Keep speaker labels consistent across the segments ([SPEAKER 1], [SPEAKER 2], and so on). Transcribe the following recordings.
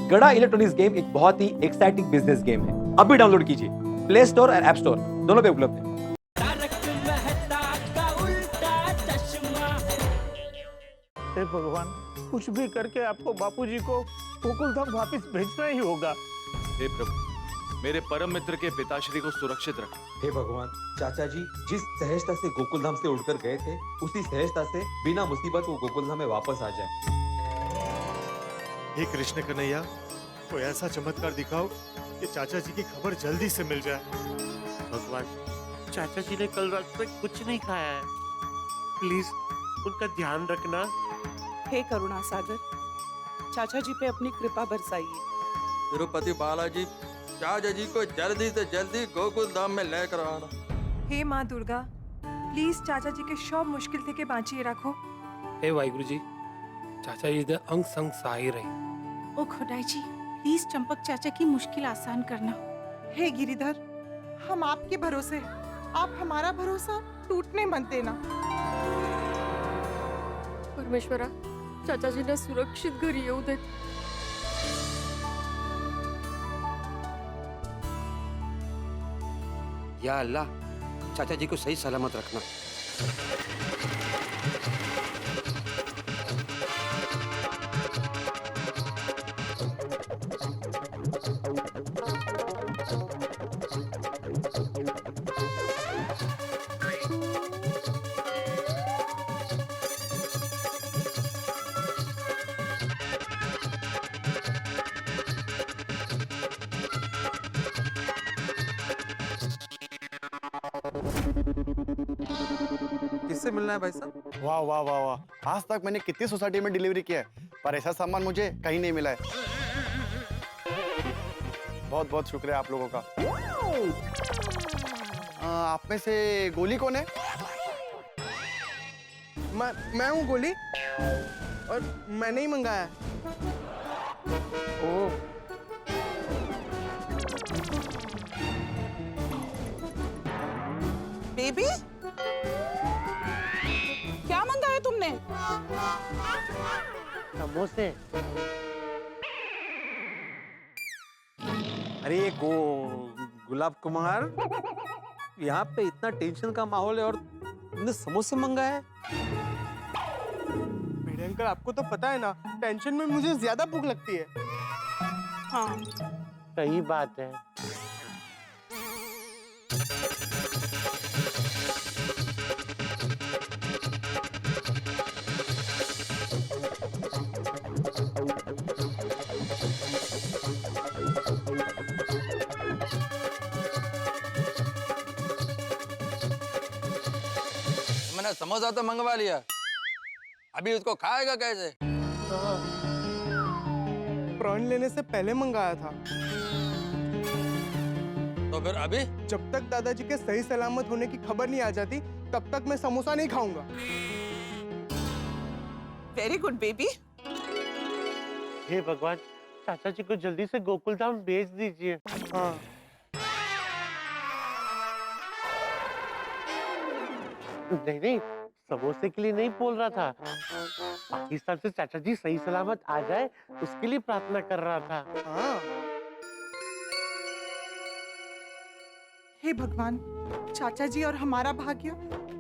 [SPEAKER 1] गड़ा electronics game एक बहुत ही एक्साइटिंग बिजनेस गेम है। अभी डाउनलोड कीजिए, प्ले स्टोर और ऐप स्टोर दोनों पे उपलब्ध है।
[SPEAKER 2] हे भगवान, कुछ भी करके आपको बापूजी को गोकुलधाम वापस भेजना ही होगा।
[SPEAKER 3] हे प्रभु, मेरे परम मित्र के पिताश्री को सुरक्षित रख।
[SPEAKER 1] हे भगवान, चाचा जी जिस सहजता से गोकुलधाम से उड़कर गए थे, उसी सहजता से बिना मुसीबत वो गोकुलधाम में वापस आ जाए।
[SPEAKER 4] हे कृष्ण कन्हैया, कोई ऐसा चमत्कार दिखाओ कि चाचा जी की खबर जल्दी से मिल जाए।
[SPEAKER 2] भगवान, चाचा जी ने कल रात तक कुछ नहीं खाया है, प्लीज उनका ध्यान रखना।
[SPEAKER 5] हे करुणा सागर, चाचा जी पे अपनी कृपा बरसाइए।
[SPEAKER 6] तिरुपति बालाजी, चाचा जी को जल्दी से जल्दी गोकुल धाम में लेकर आना।
[SPEAKER 7] हे माँ दुर्गा, प्लीज चाचा जी के सब मुश्किल থেকে বাঁচিয়ে রাখো।
[SPEAKER 8] हे वाहिगुरु जी, चाचा जी दे अंग संग सहाय रहे।
[SPEAKER 9] ओ खुदाई जी, प्लीज चंपक चाचा की मुश्किल आसान करना।
[SPEAKER 5] हे गिरिधर, हम आपके भरोसे, आप हमारा भरोसा टूटने मत देना।
[SPEAKER 10] परमेश्वरा, चाचाजींना सुरक्षित घरी येऊ दे।
[SPEAKER 11] या अल्लाह, चाचा जी को सही सलामत रखना।
[SPEAKER 6] किससे मिलना है भाई साहब?
[SPEAKER 4] वाह वाह वाह वाह, आज तक मैंने कितनी सोसाइटी में डिलीवरी किया है, पर ऐसा सामान मुझे कहीं नहीं मिला है। बहुत बहुत शुक्रिया आप लोगों का। आप में से गोली कौन है?
[SPEAKER 2] मैं हूँ गोली, और मैंने ही मंगाया।
[SPEAKER 4] ओह,
[SPEAKER 5] बेबी, क्या मंगाया तुमने?
[SPEAKER 2] समोसे।
[SPEAKER 1] अरे गुलाब कुमार, यहाँ पे इतना टेंशन का माहौल है और तुमने समोसे मंगाए है?
[SPEAKER 2] मेरे अंकल, आपको तो पता है ना, टेंशन में मुझे ज्यादा भूख लगती है।
[SPEAKER 5] हाँ,
[SPEAKER 2] सही बात है।
[SPEAKER 6] मैंने समोसा तो मंगवा लिया, अभी उसको खाएगा कैसे?
[SPEAKER 2] प्रॉन लेने से पहले मंगाया था।
[SPEAKER 6] तो फिर अभी?
[SPEAKER 2] जब तक दादाजी के सही सलामत होने की खबर नहीं आ जाती, तब तक मैं समोसा नहीं खाऊंगा।
[SPEAKER 5] Very good baby.
[SPEAKER 2] हे भगवान, चाचा जी को जल्दी से गोकुलधाम भेज दीजिए। हाँ। नहीं, समोसे के लिए नहीं बोल रहा था। पाकिस्तान से चाचा जी सही सलामत आ जाए, उसके लिए प्रार्थना कर रहा था। हाँ।
[SPEAKER 5] हे भगवान, चाचा जी और हमारा भाग्य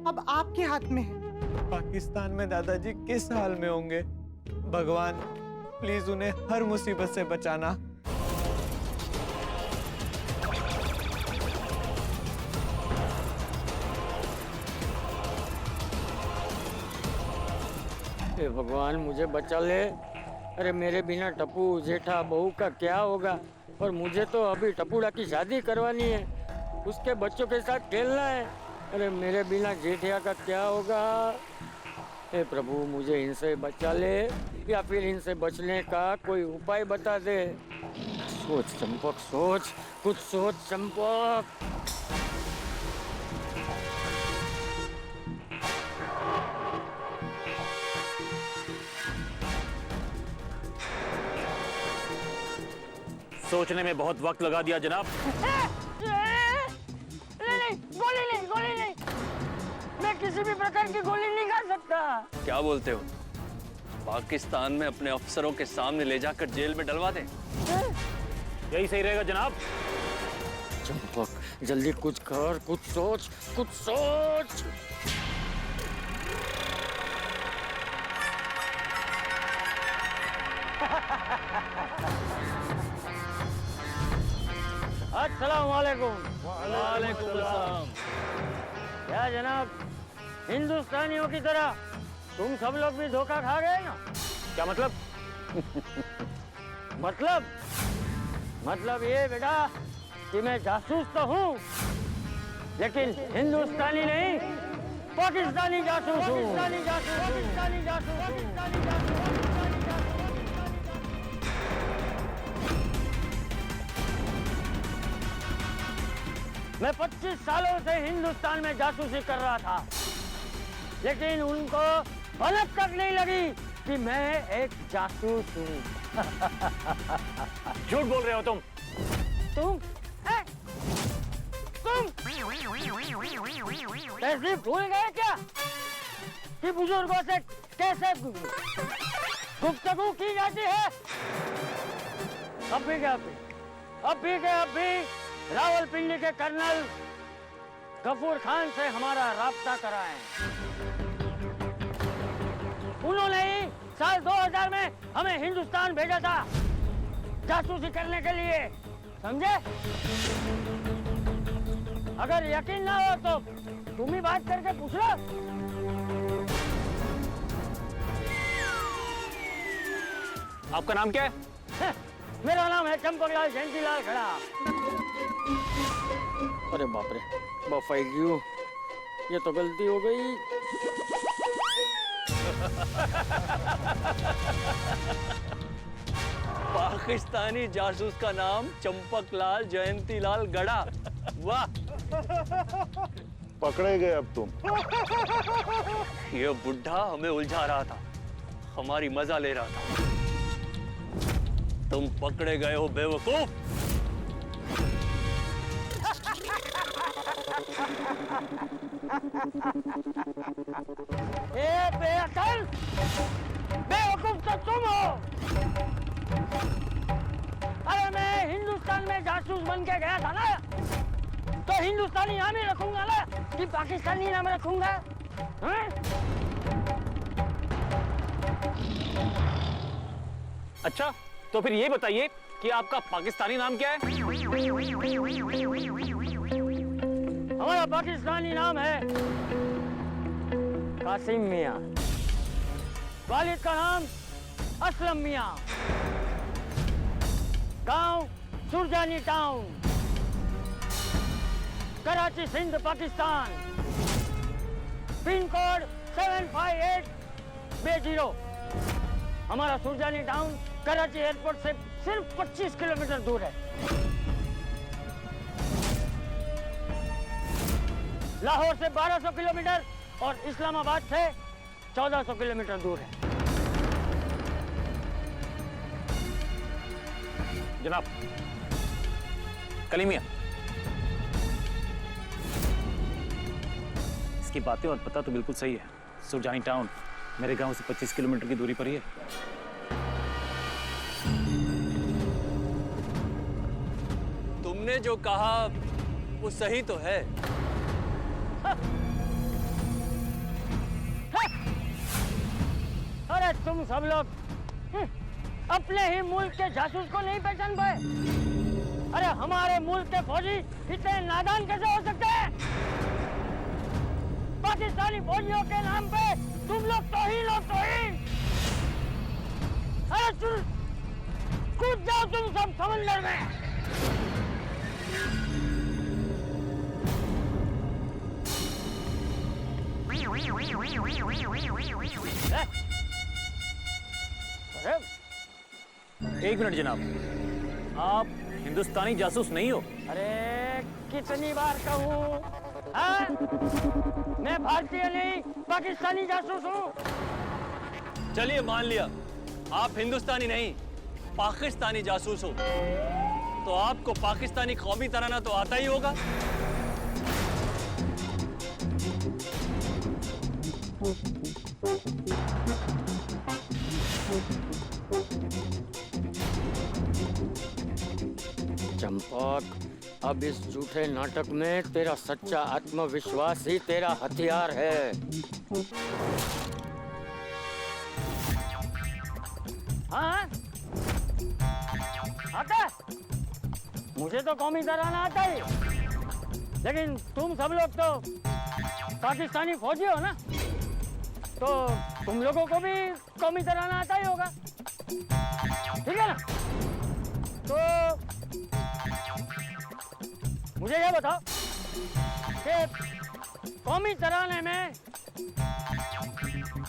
[SPEAKER 5] अब आपके हाथ में है।
[SPEAKER 12] पाकिस्तान में दादाजी किस हाल में होंगे? भगवान, प्लीज उन्हें हर मुसीबत से बचाना।
[SPEAKER 8] हे भगवान, मुझे बचा ले। अरे मेरे बिना टप्पू जेठा बहू का क्या होगा? और मुझे तो अभी टप्पूड़ा की शादी करवानी है, उसके बच्चों के साथ खेलना है। अरे मेरे बिना जेठिया का क्या होगा? हे प्रभु, मुझे इनसे बचा ले, या फिर इनसे बचने का कोई उपाय बता दे। सोच चंपक, सोच, कुछ सोच चंपक।
[SPEAKER 2] सोचने में बहुत वक्त लगा दिया जनाब।
[SPEAKER 8] नहीं, गोली नहीं। मैं किसी भी प्रकार की गोली नहीं खा सकता।
[SPEAKER 3] क्या बोलते हो? पाकिस्तान में अपने अफसरों के सामने ले जाकर जेल में डलवा दें।
[SPEAKER 8] यही सही रहेगा जनाब। चंपक जल्दी कुछ कर, कुछ सोच, कुछ सोच। अस्सलाम वालेकुम।
[SPEAKER 3] वालेकुम अस्सलाम।
[SPEAKER 8] क्या जनाब, हिंदुस्तानियों की तरह तुम सब लोग भी धोखा खा गए ना?
[SPEAKER 3] क्या मतलब?
[SPEAKER 8] मतलब ये बेटा कि मैं जासूस तो हूँ, लेकिन हिंदुस्तानी नहीं, पाकिस्तानी जासूस हूँ। पाकिस्तानी जासूस, पाकिस्तानी जासूस, पाकिस्तानी जासूस। मैं 25 सालों से हिंदुस्तान में जासूसी कर रहा था, लेकिन उनको भनक तक नहीं लगी कि मैं एक जासूस हूँ।
[SPEAKER 3] झूठ बोल रहे हो तुम।
[SPEAKER 8] तुम ऐसे भूल गए क्या कि बुजुर्गों से कैसे गुफ्तगू की जाती है? अभी रावलपिंडी के कर्नल गफूर खान से हमारा राब्ता कराएं। उन्होंने ही साल 2000 में हमें हिंदुस्तान भेजा था जासूसी करने के लिए, समझे? अगर यकीन ना हो तो तुम ही बात करके पूछ लो।
[SPEAKER 3] आपका नाम क्या है?
[SPEAKER 8] मेरा नाम है चंपकलाल जयंतीलाल खड़ा। अरे बाप रे, बफाइगी, ये तो गलती हो गई।
[SPEAKER 3] पाकिस्तानी जासूस का नाम चंपकलाल जयंतीलाल गड़ा। वाह,
[SPEAKER 13] पकड़े गए अब तुम।
[SPEAKER 3] ये बुढ़ा हमें उलझा रहा था, हमारी मजा ले रहा था। तुम पकड़े गए हो बेवकूफ।
[SPEAKER 8] ए बेअकल, बेवकूफ तो तुम हो। अरे मैं हिंदुस्तान में जासूस बन के गया था ना, तो हिंदुस्तानी नाम ही रखूंगा ना कि पाकिस्तानी नाम रखूंगा? हाँ?
[SPEAKER 3] अच्छा, तो फिर ये बताइए कि आपका पाकिस्तानी नाम क्या है?
[SPEAKER 8] हमारा पाकिस्तानी नाम है कासिम मियां। वालिद का नाम असलम मियां। गांव Surjani town, Karachi Sindh Pakistan. Pin code 75820। हमारा सुरजानी टाउन कराची एयरपोर्ट से सिर्फ 25 किलोमीटर दूर है। लाहौर से 1200 किलोमीटर और इस्लामाबाद से 1400 किलोमीटर दूर है।
[SPEAKER 3] जनाब, कलीमिया, इसकी बातें और पता तो बिल्कुल सही है। सुरजानी टाउन मेरे गांव से 25 किलोमीटर की दूरी पर ही है। तुमने जो कहा वो सही तो है।
[SPEAKER 8] अरे तुम सब लोग अपने ही मुल्क के जासूस को नहीं पहचान पाए? अरे हमारे मुल्क के फौजी इतने नादान कैसे हो सकते हैं? पाकिस्तानी फौजियों के नाम पे तुम लोग तौहीन। अरे कूद जाओ तुम सब समंदर में।
[SPEAKER 3] एक मिनट जनाब, आप हिंदुस्तानी जासूस नहीं हो?
[SPEAKER 8] अरे कितनी बार कहूँ, मैं भारतीय नहीं पाकिस्तानी जासूस हूँ।
[SPEAKER 3] चलिए मान लिया, आप हिंदुस्तानी नहीं पाकिस्तानी जासूस हो, तो आपको पाकिस्तानी कौमी तराना तो आता ही होगा।
[SPEAKER 8] चंपक, अब इस झूठे नाटक में तेरा सच्चा आत्मविश्वास ही तेरा हथियार है। हाँ, आता है? मुझे तो कौमी तराना आता ही, लेकिन तुम सब लोग तो पाकिस्तानी फौजी हो ना, तो तुम लोगों को भी कौमी तराना आता ही होगा, ठीक है ना? तो मुझे ये बताओ कि कौमी तराने में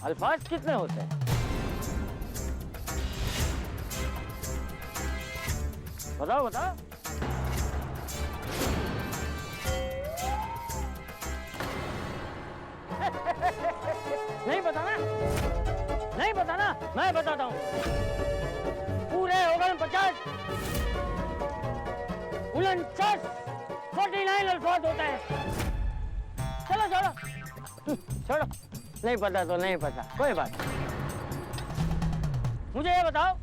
[SPEAKER 8] अल्फाज कितने होते हैं? बताओ बताओ। नहीं बताना, नहीं बताना, मैं बताता हूँ। पूरे हो गए 50, 49 अल्फाज होते हैं। चलो छोड़ो, छोड़ो, नहीं पता तो नहीं पता, कोई बात नहीं। मुझे ये बताओ,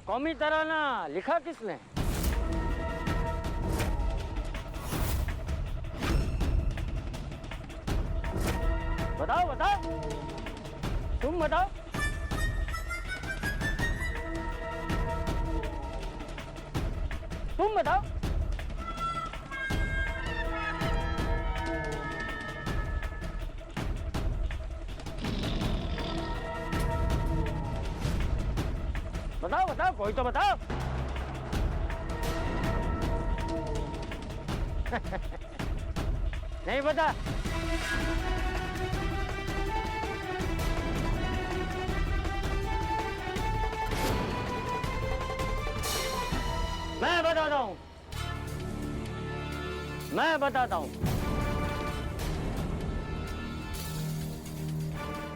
[SPEAKER 8] कौमी तराना लिखा किसने? बताओ बताओ, तुम बताओ। तुम बताओ। बताओ बताओ, कोई तो बताओ। नहीं पता? मैं बताता हूँ, मैं बताता हूँ।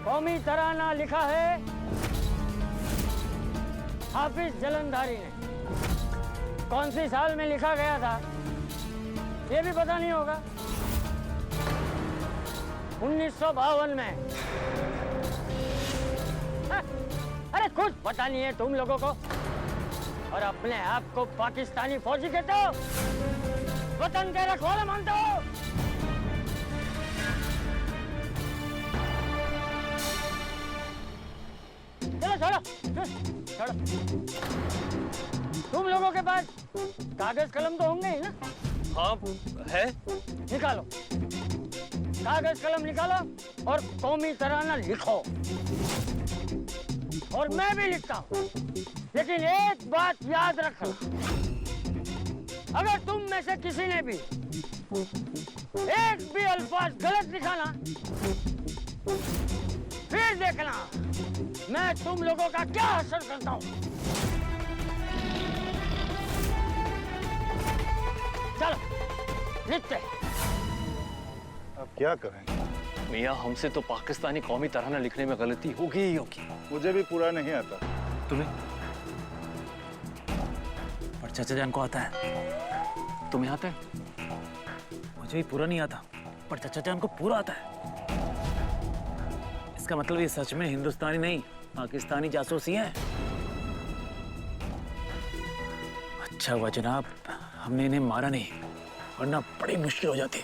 [SPEAKER 8] कौमी तराना लिखा है हाफिज जलंधारी ने। कौन सी साल में लिखा गया था ये भी पता नहीं होगा। 1952 में। अरे कुछ पता नहीं है तुम लोगों को, और अपने आप को पाकिस्तानी फौजी कहते हो, वतन के रखवाले मानते हो। चलो छोड़ो, छोड़ो। तुम लोगों के पास कागज कलम तो होंगे ही ना?
[SPEAKER 3] हाँ है।
[SPEAKER 8] निकालो, कागज कलम निकालो और कौमी तराना लिखो। और मैं भी लिखता हूँ, लेकिन एक बात याद रखना, अगर तुम में से किसी ने भी एक भी अल्फाज गलत लिखा ना, फिर देखना मैं तुम लोगों का क्या असर करता हूँ। चलो लिखते।
[SPEAKER 13] अब क्या करें?
[SPEAKER 3] मियाँ, हमसे तो पाकिस्तानी कौमी तराना लिखने में गलती होगी ही होगी।
[SPEAKER 13] मुझे भी पूरा नहीं आता।
[SPEAKER 3] तुम्हें? पर चाचा जान को आता है। तुम्हें आता है? मुझे भी पूरा नहीं आता, पर चाचा जान को पूरा आता है। इसका मतलब ये सच में हिंदुस्तानी नहीं, पाकिस्तानी जासूसी है। अच्छा हुआ जनाब हमने इन्हें मारा नहीं, वरना बड़ी मुश्किल हो जाती।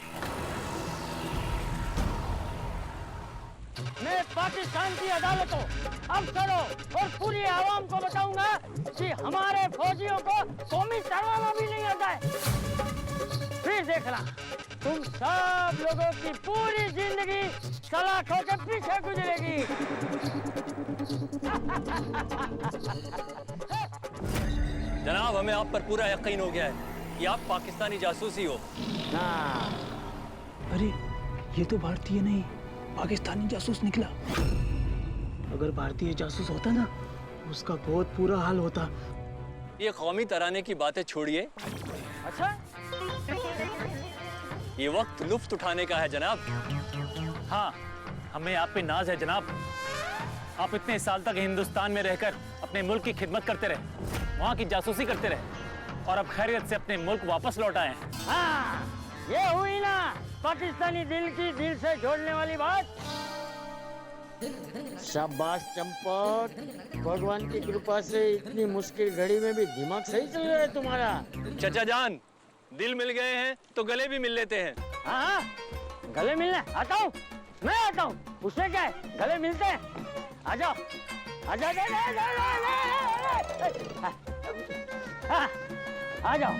[SPEAKER 8] मैं पाकिस्तान की अदालतों, अफसरों और पूरी आवाम को बताऊंगा कि हमारे फौजियों को कौमी तराना भी नहीं आता है। फिर देखना तुम सब लोगों की पूरी जिंदगी सलाखों के पीछे गुजरेगी।
[SPEAKER 3] जनाब, हमें आप पर पूरा यकीन हो गया है कि आप पाकिस्तानी जासूसी हो।
[SPEAKER 14] अरे ये तो भारतीय नहीं, पाकिस्तानी जासूस निकला। अगर भारतीय जासूस होता ना, उसका बहुत बुरा हाल होता।
[SPEAKER 3] ये कौमी तराने की बातें छोड़िए।
[SPEAKER 8] अच्छा,
[SPEAKER 3] ये वक्त लुफ्त उठाने का है जनाब। हाँ, हमें आप पे नाज है जनाब। आप इतने साल तक हिंदुस्तान में रहकर अपने मुल्क की खिदमत करते रहे, वहाँ की जासूसी करते रहे, और अब खैरियत से अपने मुल्क वापस लौट आए हैं।
[SPEAKER 8] हाँ, ये हुई ना पाकिस्तानी दिल की दिल से जोड़ने वाली बात। शाबाश चंपक, भगवान की कृपा से इतनी मुश्किल घड़ी में भी दिमाग सही चल रहा है तुम्हारा।
[SPEAKER 3] चचा जान, दिल मिल गए हैं तो गले भी मिल लेते हैं।
[SPEAKER 8] हाँ हाँ, गले मिलने आता हूँ, मैं आता हूँ, उसमें क्या है, गले मिलते हैं। आ जाओ, आ जाओ, आ जाओ।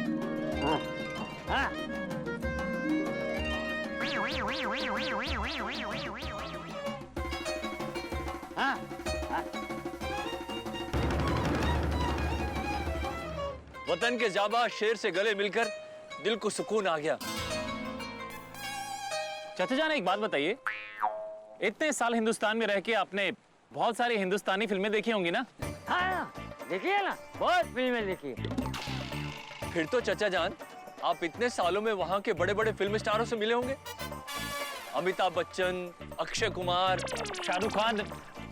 [SPEAKER 8] हाँ।
[SPEAKER 3] वतन के जाबाज शेर से गले मिलकर दिल को सुकून आ गया। चाचा जान, एक बात बताइए, इतने साल हिंदुस्तान में रह के आपने बहुत सारी हिंदुस्तानी फिल्में देखी होंगी ना?
[SPEAKER 8] हाँ, देखिए ना, बहुत फिल्में देखी।
[SPEAKER 3] फिर तो चाचा जान, आप इतने सालों में वहाँ के बड़े बड़े फिल्म स्टारों से मिले होंगे। अमिताभ बच्चन, अक्षय कुमार, शाहरुख खान,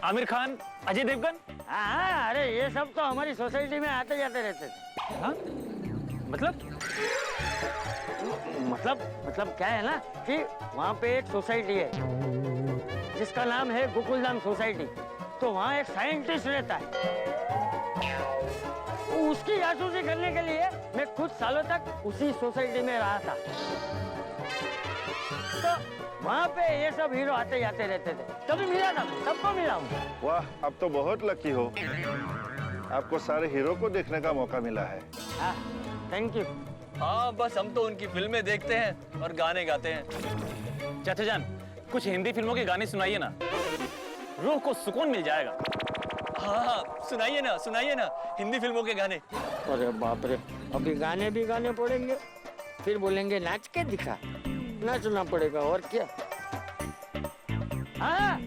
[SPEAKER 3] आमिर खान, अजय देवगन।
[SPEAKER 8] हाँ, अरे ये सब तो हमारी सोसाइटी में आते जाते रहते थे।
[SPEAKER 3] हाँ? मतलब
[SPEAKER 8] क्या है ना कि वहाँ पे एक सोसाइटी है जिसका नाम है गोकुलधाम सोसाइटी। तो वहाँ एक साइंटिस्ट रहता है, उसकी जासूसी करने के लिए मैं कुछ सालों तक उसी सोसाइटी में रहा था। तो वहाँ पे ये सब हीरो आते जाते रहते थे, तभी मिला था, सबको मिला हूँ।
[SPEAKER 13] वाह, अब तो बहुत लकी हो, आपको सारे हीरो को देखने का मौका मिला है।
[SPEAKER 8] हाँ, थैंक यू।
[SPEAKER 3] हाँ, बस हम तो उनकी फिल्में देखते हैं और गाने गाते हैं। चाचा जान, कुछ हिंदी फिल्मों के गाने सुनाइए ना, रूह को सुकून मिल जाएगा। हाँ, सुनाइए ना, हिंदी फिल्मों के गाने।
[SPEAKER 8] अरे बाप रे, अभी गाने भी गाने पड़ेंगे, फिर बोलेंगे नाच के दिखा, नाचना पड़ेगा और क्या। हाँ,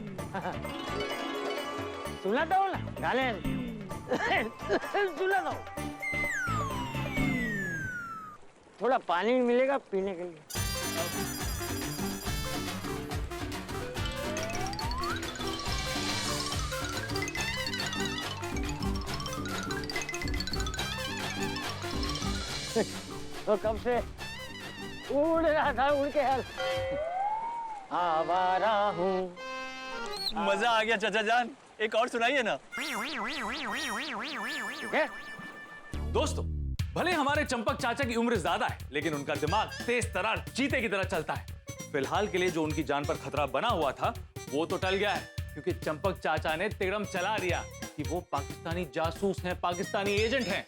[SPEAKER 8] सुनाता हूँ ना गाने, सुनाता हूँ। थोड़ा पानी मिलेगा पीने के लिए। तो कब से उड़ रहा था, उड़ के हाल आवारा हूँ।
[SPEAKER 3] मजा आ गया चाचा जान, एक और सुनाइए ना। दोस्तों, भले हमारे चंपक चाचा की उम्र ज्यादा है, लेकिन उनका दिमाग तेज तरार चीते की तरह चलता है। फिलहाल के लिए जो उनकी जान पर खतरा बना हुआ था, वो तो टल गया है, क्योंकि चंपक चाचा ने तिगड़म चला दिया कि वो पाकिस्तानी जासूस हैं, पाकिस्तानी एजेंट हैं।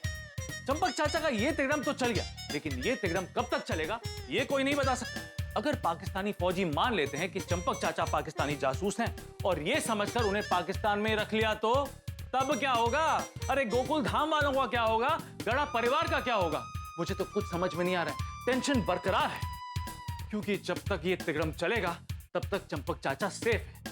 [SPEAKER 3] चंपक चाचा का ये तिगड़म तो चल गया, लेकिन ये तिगड़म कब तक चलेगा, ये कोई नहीं बता सकता। अगर पाकिस्तानी फौजी मान लेते हैं कि चंपक चाचा पाकिस्तानी जासूस हैं और ये समझकर उन्हें पाकिस्तान में रख लिया, तो तब क्या होगा? अरे गोकुल धाम वालों का क्या होगा? गड़ा परिवार का क्या होगा? मुझे तो कुछ समझ में नहीं आ रहा है। टेंशन बरकरार है, क्योंकि जब तक ये तिगड़म चलेगा तब तक चंपक चाचा सेफ है,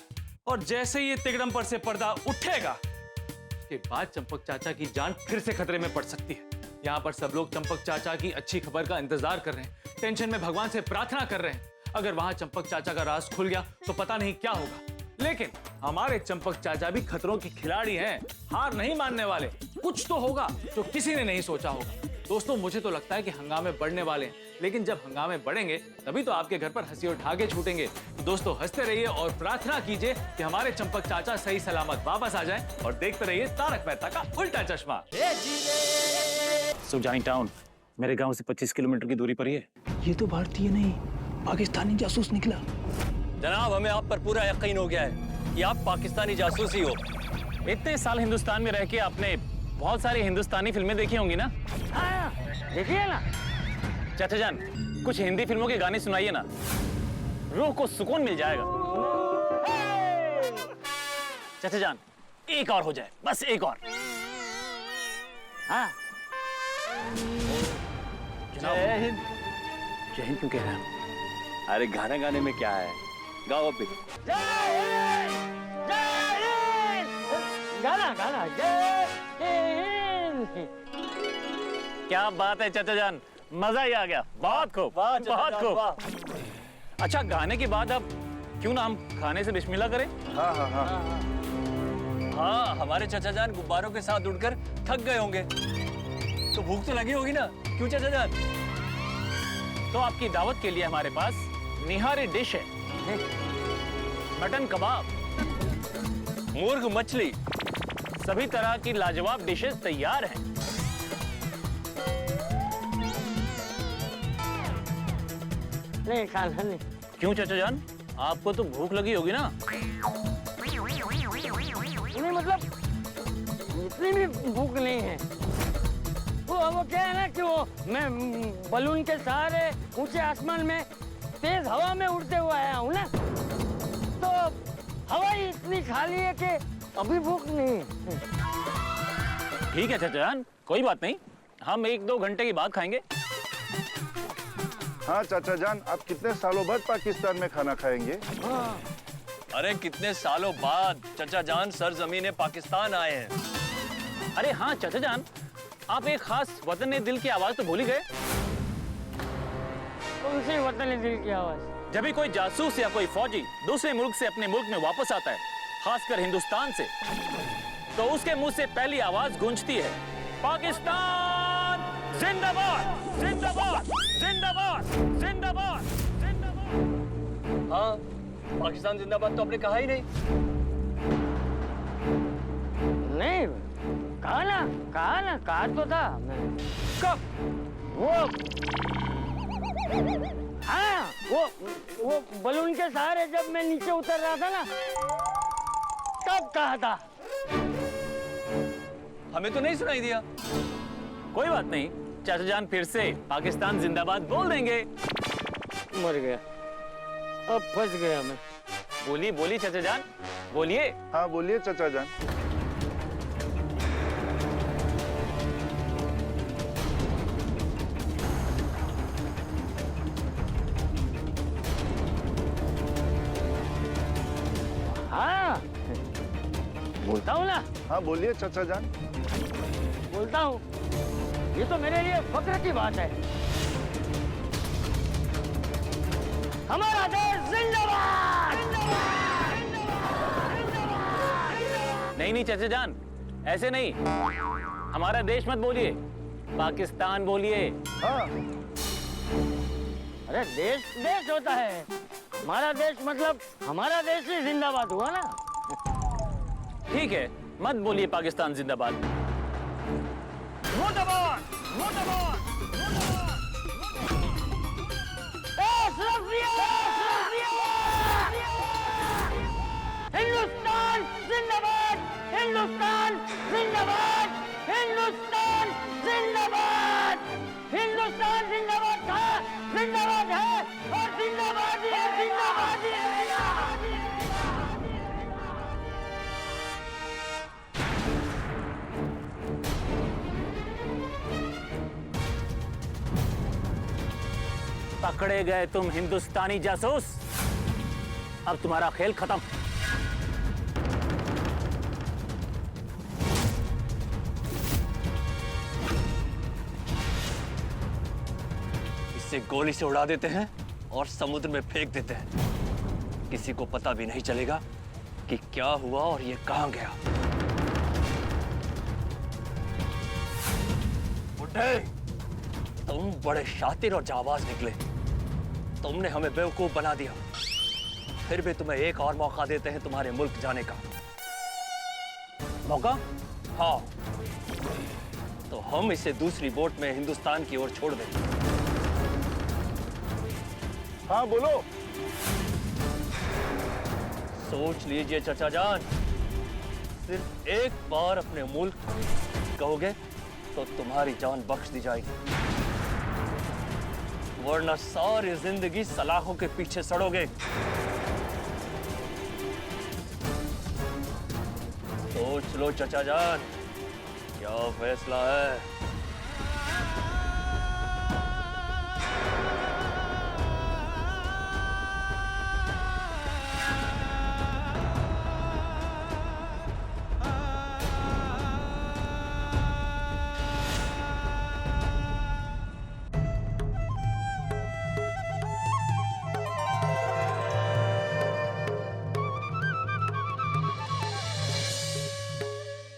[SPEAKER 3] और जैसे ये तिगड़म पर से पर्दा उठेगा, उसके बाद चंपक चाचा की जान फिर से खतरे में पड़ सकती है। यहाँ पर सब लोग चंपक चाचा की अच्छी खबर का इंतजार कर रहे हैं, टेंशन में भगवान से प्रार्थना कर रहे हैं। अगर वहां चंपक चाचा का राज खुल गया तो पता नहीं क्या होगा, लेकिन हमारे चंपक चाचा भी खतरों के खिलाड़ी हैं, हार नहीं मानने वाले। कुछ तो होगा जो किसी ने नहीं सोचा होगा। दोस्तों, मुझे तो लगता है कि हंगामे बढ़ने वाले हैं, लेकिन जब हंगामे बढ़ेंगे तभी तो आपके घर पर हंसी और ठाके छूटेंगे। तो दोस्तों, हंसते रहिए और प्रार्थना कीजिए कि हमारे चंपक चाचा सही सलामत वापस आ जाएं, और देखते रहिए तारक मेहता का उल्टा चश्मा। सुजानी टाउन मेरे गांव से 25 किलोमीटर की दूरी पर ही है।
[SPEAKER 14] ये तो भारतीय नहीं, पाकिस्तानी जासूस निकला।
[SPEAKER 3] जनाब, हमें आप पर पूरा यकीन हो गया है कि आप पाकिस्तानी जासूस ही हो। इतने साल हिंदुस्तान में रह के आपने बहुत सारी हिंदुस्तानी फिल्में देखी होंगी ना?
[SPEAKER 8] हाँ, देखिए ना।
[SPEAKER 3] चाचा जान, कुछ हिंदी फिल्मों के गाने सुनाइए ना, रूह को सुकून मिल जाएगा। चाचा जान, एक और हो जाए, बस एक और।
[SPEAKER 8] हाँ,
[SPEAKER 3] जय हिंद। जय हिंद क्यों कह रहे हैं? अरे गाना गाने में क्या है, गाओ अभी।
[SPEAKER 8] गाना गाना जय हिंद।
[SPEAKER 3] क्या बात है चाचा जान, मजा ही आ गया। बहुत खूब, बहुत खूब। अच्छा, गाने के बाद अब क्यों ना हम खाने से बिस्मिल्लाह करें?
[SPEAKER 13] हाँ हाँ हाँ
[SPEAKER 3] हाँ, हमारे चाचा जान गुब्बारों के साथ उड़कर थक गए होंगे, तो भूख तो लगी होगी ना, क्यों चाचा जान? तो आपकी दावत के लिए हमारे पास निहारी डिश है, मटन कबाब। मुर्ग, मछली, सभी तरह की लाजवाब डिशेस तैयार हैं।
[SPEAKER 8] नहीं खाना नहीं।
[SPEAKER 3] क्यों चाचा जान, आपको तो भूख लगी होगी ना?
[SPEAKER 8] नहीं मतलब इतनी भी भूख नहीं है। वो क्या है ना कि वो मैं बलून के सहारे ऊंचे आसमान में तेज हवा में उड़ते हुए आया हूँ ना, तो हवा ही इतनी खाली है कि अभी भूख नहीं है।
[SPEAKER 3] ठीक है चाचा जान, कोई बात नहीं, हम 1-2 घंटे की बाद खाएंगे।
[SPEAKER 13] हाँ चाचा जान, आप कितने सालों बाद पाकिस्तान में खाना खाएंगे?
[SPEAKER 3] अरे कितने सालों बाद चाचा जान सरजमीन पाकिस्तान आए हैं। अरे हाँ चाचा जान, आप एक खास वतन दिल की आवाज तो भूल ही गए।
[SPEAKER 8] कौन सी वतन दिल की आवाज?
[SPEAKER 3] जब भी कोई जासूस या कोई फौजी दूसरे मुल्क से अपने मुल्क में वापस आता है, खासकर हिंदुस्तान से, तो उसके मुंह से पहली आवाज गूंजती है, पाकिस्तान जिंदाबाद, जिंदाबाद, जिंदाबाद, जिंदाबाद, जिंदाबाद। हाँ, पाकिस्तान जिंदाबाद तो आपने कहा ही नहीं।
[SPEAKER 8] नहीं कहा तो था मैं।
[SPEAKER 3] कब?
[SPEAKER 8] हाँ, वो बलून के सहारे जब मैं नीचे उतर रहा था ना, तब कहा था।
[SPEAKER 3] हमें तो नहीं सुनाई दिया। कोई बात नहीं, चाचा जान फिर से पाकिस्तान जिंदाबाद बोल देंगे।
[SPEAKER 8] मर गया, अब फंस गया मैं।
[SPEAKER 3] बोलिए बोलिए चाचा जान, बोलिए।
[SPEAKER 13] हाँ बोलिए चाचा जान।
[SPEAKER 8] हाँ बोलता हूँ ना।
[SPEAKER 13] हाँ बोलिए चाचा जान।
[SPEAKER 8] बोलता हूँ, ये तो मेरे लिए फक्र की बात है। हमारा देश जिंदाबाद!
[SPEAKER 3] नहीं नहीं चाचा जान, ऐसे नहीं, हमारा देश मत बोलिए, पाकिस्तान बोलिए।
[SPEAKER 13] हाँ।
[SPEAKER 8] अरे देश देश होता है, हमारा देश मतलब हमारा देश ही जिंदाबाद हुआ ना।
[SPEAKER 3] ठीक है, मत बोलिए पाकिस्तान जिंदाबाद। मुर्दाबाद, मुर्दाबाद,
[SPEAKER 8] हिंदुस्तान जिंदाबाद, हिंदुस्तान जिंदाबाद, हिंदुस्तान जिंदाबाद, हिंदुस्तान जिंदाबाद था, जिंदाबाद है और जिंदाबाद ही है, जिंदाबाद ही रहेगा।
[SPEAKER 3] पकड़े गए तुम हिंदुस्तानी जासूस, अब तुम्हारा खेल खत्म। इसे गोली से उड़ा देते हैं और समुद्र में फेंक देते हैं, किसी को पता भी नहीं चलेगा कि क्या हुआ और ये कहां गया। बुड्ढे, तुम बड़े शातिर और जाबाज निकले, तुमने हमें बेवकूफ बना दिया, फिर भी तुम्हें एक और मौका देते हैं तुम्हारे मुल्क जाने का। मौका? हाँ, तो हम इसे दूसरी बोट में हिंदुस्तान की ओर छोड़ देंगे।
[SPEAKER 13] हाँ बोलो।
[SPEAKER 3] सोच लीजिए चाचा जान, सिर्फ एक बार अपने मुल्क कहोगे तो तुम्हारी जान बख्श दी जाएगी, वरना सारी जिंदगी सलाखों के पीछे सड़ोगे। सोच लो चाचा जान, क्या फैसला है।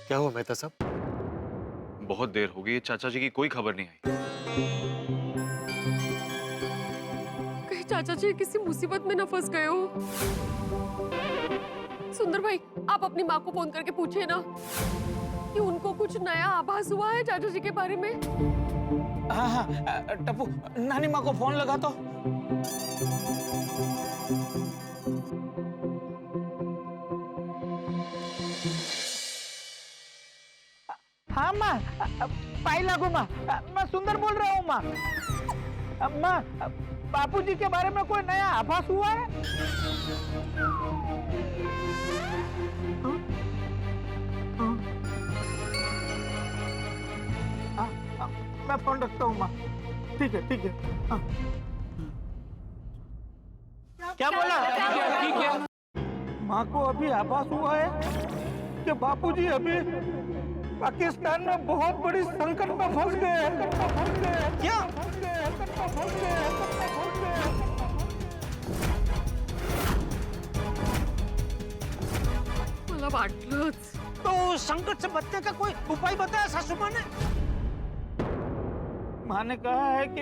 [SPEAKER 4] क्या हुआ मेहता साहब?
[SPEAKER 15] बहुत देर हो गई, चाचा जी की कोई खबर नहीं आई।
[SPEAKER 10] कहीं चाचा जी किसी मुसीबत में न फंस गए हो। सुंदर भाई, आप अपनी माँ को फोन करके पूछिए ना कि उनको कुछ नया आभास हुआ है चाचा जी के बारे में।
[SPEAKER 14] हाँ हाँ टप्पू, नानी माँ को फोन लगा तो। हाँ माँ, पाई लागू माँ, मैं सुंदर बोल रहा हूँ माँ। माँ, बापूजी के बारे में कोई नया आभास हुआ है? मैं फोन रखता हूँ माँ। ठीक है ठीक है। क्या बोला?
[SPEAKER 3] ठीक है।
[SPEAKER 14] माँ को अभी आभास हुआ है कि बापूजी अभी पाकिस्तान में बहुत बड़ी संकट में फंस गए हैं। क्या?
[SPEAKER 10] मला वाटलंच।
[SPEAKER 14] तो संकट से बचने का कोई उपाय बताया सासू माँ ने? माँ ने कहा है कि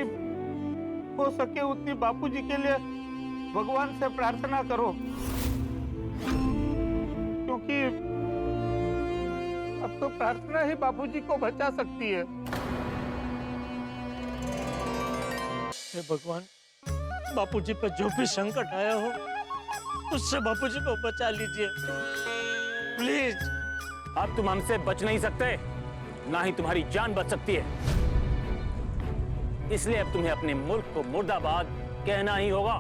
[SPEAKER 14] हो सके उतनी बापूजी के लिए भगवान से प्रार्थना करो, क्योंकि अब तो प्रार्थना ही बापूजी को बचा सकती है। हे भगवान, बापूजी पर जो भी संकट आया हो उससे बापूजी को बचा लीजिए प्लीज।
[SPEAKER 3] अब तुम हमसे बच नहीं सकते, ना ही तुम्हारी जान बच सकती है। इसलिए अब तुम्हें अपने मुल्क को मुर्दाबाद कहना ही होगा।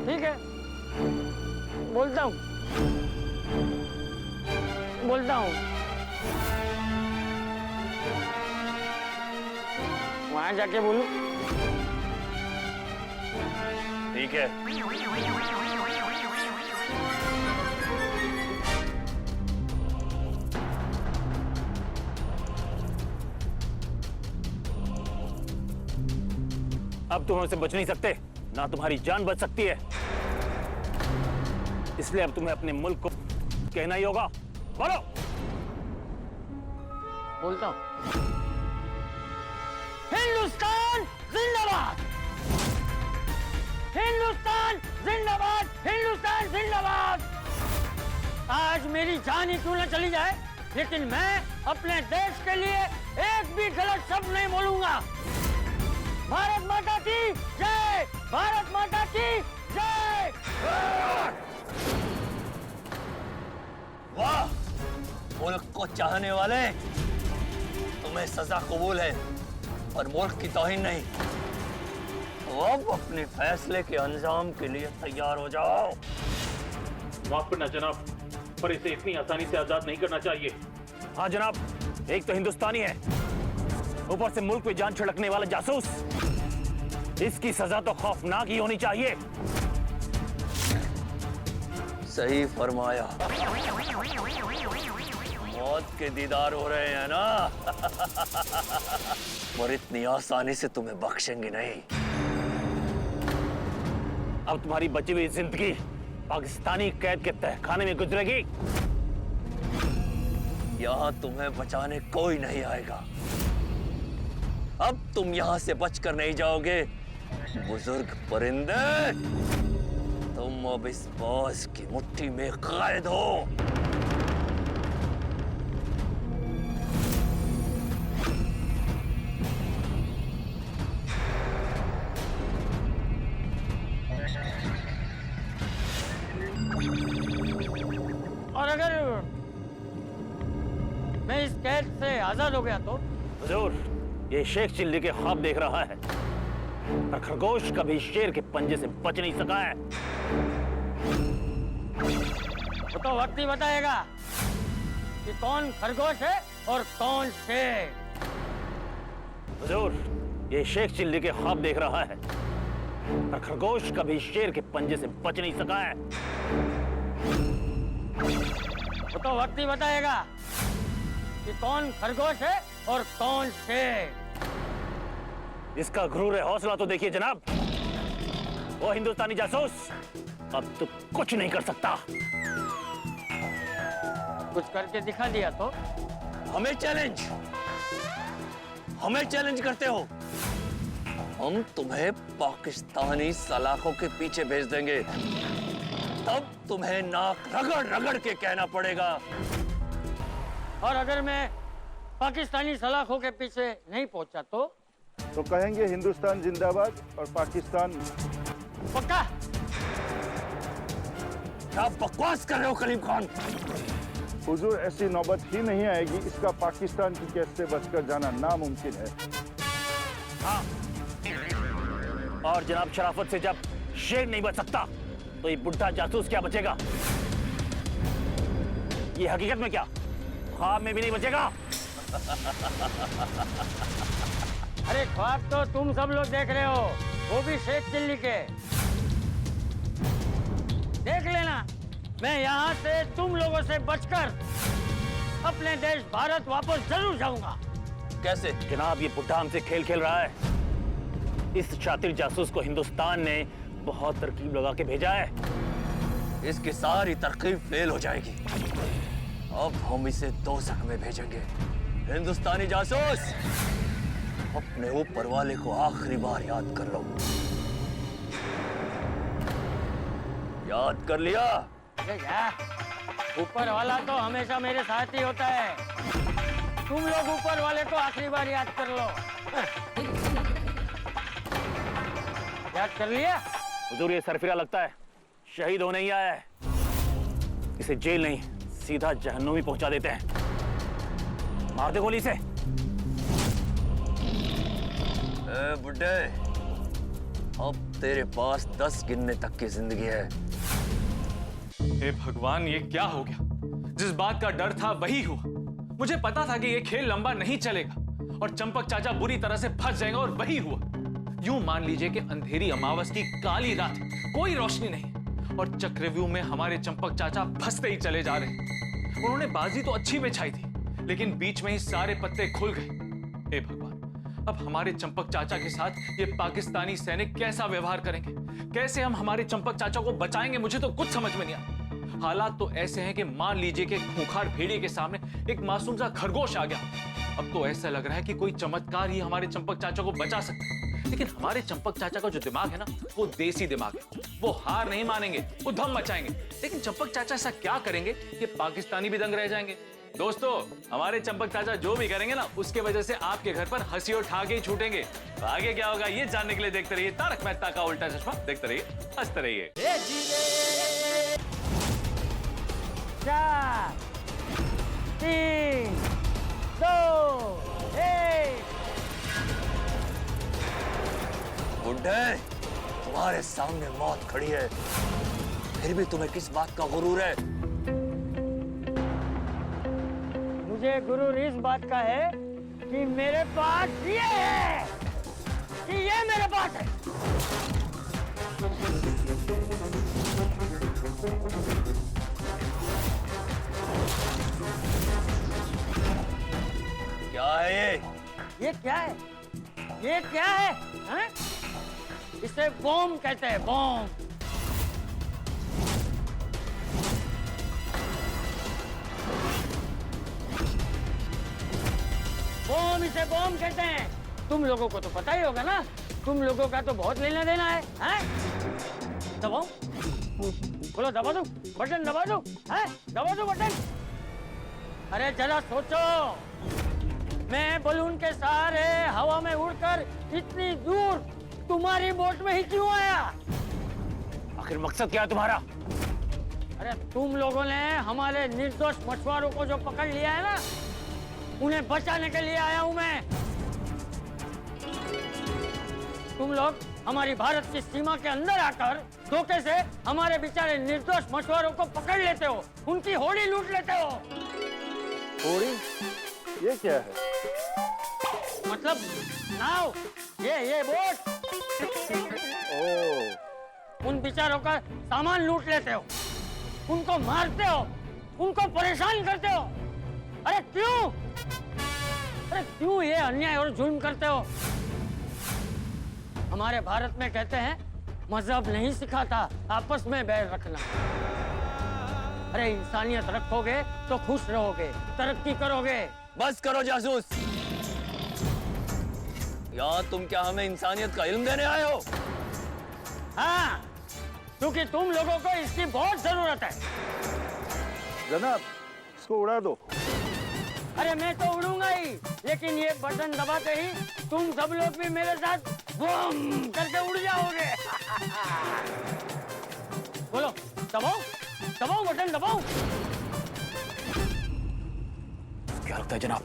[SPEAKER 8] ठीक है, बोलता हूँ। वहां जाके बोलूं?
[SPEAKER 3] ठीक है। अब तुम हमसे बच नहीं सकते, ना तुम्हारी जान बच सकती है। इसलिए अब तुम्हें अपने मुल्क को कहना ही होगा। बोलो।
[SPEAKER 8] बोलता हूँ। हिंदुस्तान जिंदाबाद! हिंदुस्तान जिंदाबाद! हिंदुस्तान जिंदाबाद! आज मेरी जान ही क्यों न चली जाए, लेकिन मैं अपने देश के लिए एक भी गलत शब्द नहीं बोलूंगा। भारत माता की जय! भारत माता की जय!
[SPEAKER 3] वाह, मुल्क को चाहने वाले, तुम्हें सजा कबूल है और मुल्क की तौहीन नहीं। तो अब अपने फैसले के अंजाम के लिए तैयार हो जाओ। माफ करना जनाब, पर इसे इतनी आसानी से आजाद नहीं करना चाहिए। हाँ जनाब, एक तो हिंदुस्तानी है, ऊपर से मुल्क पे जान छिड़कने वाला जासूस। इसकी सजा तो खौफनाक ही होनी चाहिए। सही फरमाया। मौत के दीदार हो रहे हैं ना। और इतनी आसानी से तुम्हें बख्शेंगे नहीं। अब तुम्हारी बची हुई जिंदगी पाकिस्तानी कैद के तहखाने में गुजरेगी। यहां तुम्हें बचाने कोई नहीं आएगा। अब तुम यहां से बचकर नहीं जाओगे बुजुर्ग परिंदे। तुम अब इस बॉस की मुट्ठी में कैद हो।
[SPEAKER 8] और अगर मैं इस कैद से आजाद हो गया तो?
[SPEAKER 3] हुजूर, ये शेख चिल्ली के ख्वाब देख रहा है, पर खरगोश कभी शेर के पंजे से बच नहीं सका है।
[SPEAKER 8] वो तो वक्त ही बताएगा कि कौन खरगोश है और कौन शेर।
[SPEAKER 3] हुजूर, ये शेख चिल्ली के ख्वाब देख रहा है, पर खरगोश कभी शेर के पंजे से बच नहीं सका है।
[SPEAKER 8] वो तो वक्त ही बताएगा कि कौन खरगोश है और कौन शेर।
[SPEAKER 3] इसका गुरूर हौसला तो देखिए जनाब। वो हिंदुस्तानी जासूस अब तो कुछ नहीं कर सकता।
[SPEAKER 8] कुछ करके दिखा दिया तो?
[SPEAKER 3] हमें चैलेंज करते हो? हम तुम्हें पाकिस्तानी सलाखों के पीछे भेज देंगे। तब तुम्हें नाक रगड़ रगड़ के कहना पड़ेगा।
[SPEAKER 8] और अगर मैं पाकिस्तानी सलाखों के पीछे नहीं पहुंचा
[SPEAKER 13] तो कहेंगे हिंदुस्तान जिंदाबाद और पाकिस्तान।
[SPEAKER 8] पक्का?
[SPEAKER 3] क्या बकवास कर रहे हो कलीम खान?
[SPEAKER 13] हुजूर, ऐसी नौबत ही नहीं आएगी, इसका पाकिस्तान की कैद से बचकर जाना नामुमकिन है।
[SPEAKER 3] हाँ। और जनाब शराफत से जब शेर नहीं बच सकता तो ये बुढ़ा जासूस क्या बचेगा? ये हकीकत में क्या ख्वाब में भी नहीं बचेगा?
[SPEAKER 8] अरे ख्वाब तो तुम सब लोग देख रहे हो, वो भी शेख चिल्ली के। देख लेना, मैं यहाँ से तुम लोगों से बचकर अपने देश भारत वापस जरूर जाऊंगा।
[SPEAKER 3] कैसे? जनाब, ये बुढ़ा हमसे खेल खेल रहा है। इस शातिर जासूस को हिंदुस्तान ने बहुत तरकीब लगा के भेजा है। इसकी सारी तरकीब फेल हो जाएगी। अब हम इसे दोज़ख में भेजेंगे। हिंदुस्तानी जासूस, अपने ऊपर वाले को आखिरी बार याद कर लो। याद कर लिया?
[SPEAKER 8] ऊपर वाला तो हमेशा मेरे साथ ही होता है। तुम लोग ऊपर वाले को आखिरी बार याद कर लो। याद कर लिया?
[SPEAKER 3] हुजूर, ये सरफिरा लगता है शहीद होने ही आया है। इसे जेल नहीं, सीधा जहन्नुम ही पहुंचा देते हैं। मार दे गोली से। बुड्ढे, अब तेरे पास 10 गिनने तक की जिंदगी है।
[SPEAKER 15] हे भगवान, ये क्या हो गया? जिस बात का डर था वही हुआ। मुझे पता था कि ये खेल लंबा नहीं चलेगा और चंपक चाचा बुरी तरह से फंस जाएगा, और वही हुआ। यूं मान लीजिए कि अंधेरी अमावस की काली रात, कोई रोशनी नहीं, और चक्रव्यूह में हमारे चंपक चाचा फंसते ही चले जा रहे। उन्होंने बाजी तो अच्छी बिछाई थी, लेकिन बीच में ही सारे पत्ते खुल गए। हे भगवान, अब हमारे चंपक चाचा के साथ ये पाकिस्तानी सैनिक कैसा व्यवहार करेंगे? कैसे हम हमारे चंपक चाचा को बचाएंगे? मुझे तो कुछ समझ में नहीं आता। हालात तो ऐसे हैं कि मान लीजिए कि खूंखार भेड़िए के सामने एक मासूम सा खरगोश आ गया। अब तो ऐसा लग रहा है कि कोई चमत्कार ही हमारे चंपक चाचा को बचा सकता है। लेकिन हमारे चंपक चाचा का जो दिमाग है ना, वो देसी दिमाग है। वो हार नहीं मानेंगे, वो धम मचाएंगे। लेकिन चंपक चाचा ऐसा क्या करेंगे कि पाकिस्तानी भी दंग रह जाएंगे? दोस्तों, हमारे चंपक चाचा जो भी करेंगे ना, उसके वजह से आपके घर पर हंसी और ठाके ही छूटेंगे। आगे क्या होगा ये जानने के लिए देखते रहिए तारक मेहता का उल्टा चश्मा। देखते रहिए, हंसते रहिए।
[SPEAKER 8] 4, 3, 2, 1।
[SPEAKER 3] बुड्ढे, तुम्हारे सामने मौत खड़ी है, फिर भी तुम्हें किस बात का गुरूर है?
[SPEAKER 8] मुझे गुरूर इस बात का है कि मेरे पास ये है, कि ये मेरे पास है।
[SPEAKER 3] क्या है ये?
[SPEAKER 8] ये क्या है? ये क्या है? हैं? इसे बॉम्ब कहते हैं, बॉम्ब। बॉम्ब, इसे बॉम्ब कहते हैं। तुम लोगों को तो पता ही होगा ना, तुम लोगों का तो बहुत लेना देना है, हैं? दबाओ, बोलो दबा दो, बटन दबा दो, हैं? दबा दो बटन। अरे जरा सोचो, मैं बलून के सहारे हवा में उड़कर इतनी दूर तुम्हारी बोट में ही क्यों आया?
[SPEAKER 3] आखिर मकसद क्या है तुम्हारा?
[SPEAKER 8] अरे तुम लोगों ने हमारे निर्दोष मछुआरों को जो पकड़ लिया है ना, उन्हें बचाने के लिए आया हूं मैं। तुम लोग हमारी भारत की सीमा के अंदर आकर धोखे से हमारे बेचारे निर्दोष मछुआरों को पकड़ लेते हो, उनकी होड़ी लूट लेते हो।
[SPEAKER 13] होड़ी? ये क्या है?
[SPEAKER 8] मतलब नाव, ये बोट।
[SPEAKER 13] ओह,
[SPEAKER 8] उन बेचारों का सामान लूट लेते हो, उनको मारते हो, उनको परेशान करते हो। अरे क्यों? अरे क्यों ये अन्याय और जुल्म करते हो? हमारे भारत में कहते हैं मजहब नहीं सिखाता आपस में बैर रखना। अरे इंसानियत रखोगे तो खुश रहोगे, तरक्की करोगे।
[SPEAKER 3] बस करो जासूस, यहाँ तुम क्या हमें इंसानियत का इल्म देने आए हो?
[SPEAKER 8] हाँ, क्योंकि तुम लोगों को इसकी बहुत जरूरत है।
[SPEAKER 13] जनाब, इसको उड़ा दो।
[SPEAKER 8] अरे मैं तो उड़ूंगा ही, लेकिन ये बटन दबाते ही तुम सब लोग भी मेरे साथ बूम करके उड़ जाओगे। बोलो, दबाओ, दबाओ बटन दबाओ।
[SPEAKER 3] क्या लगता है जनाब,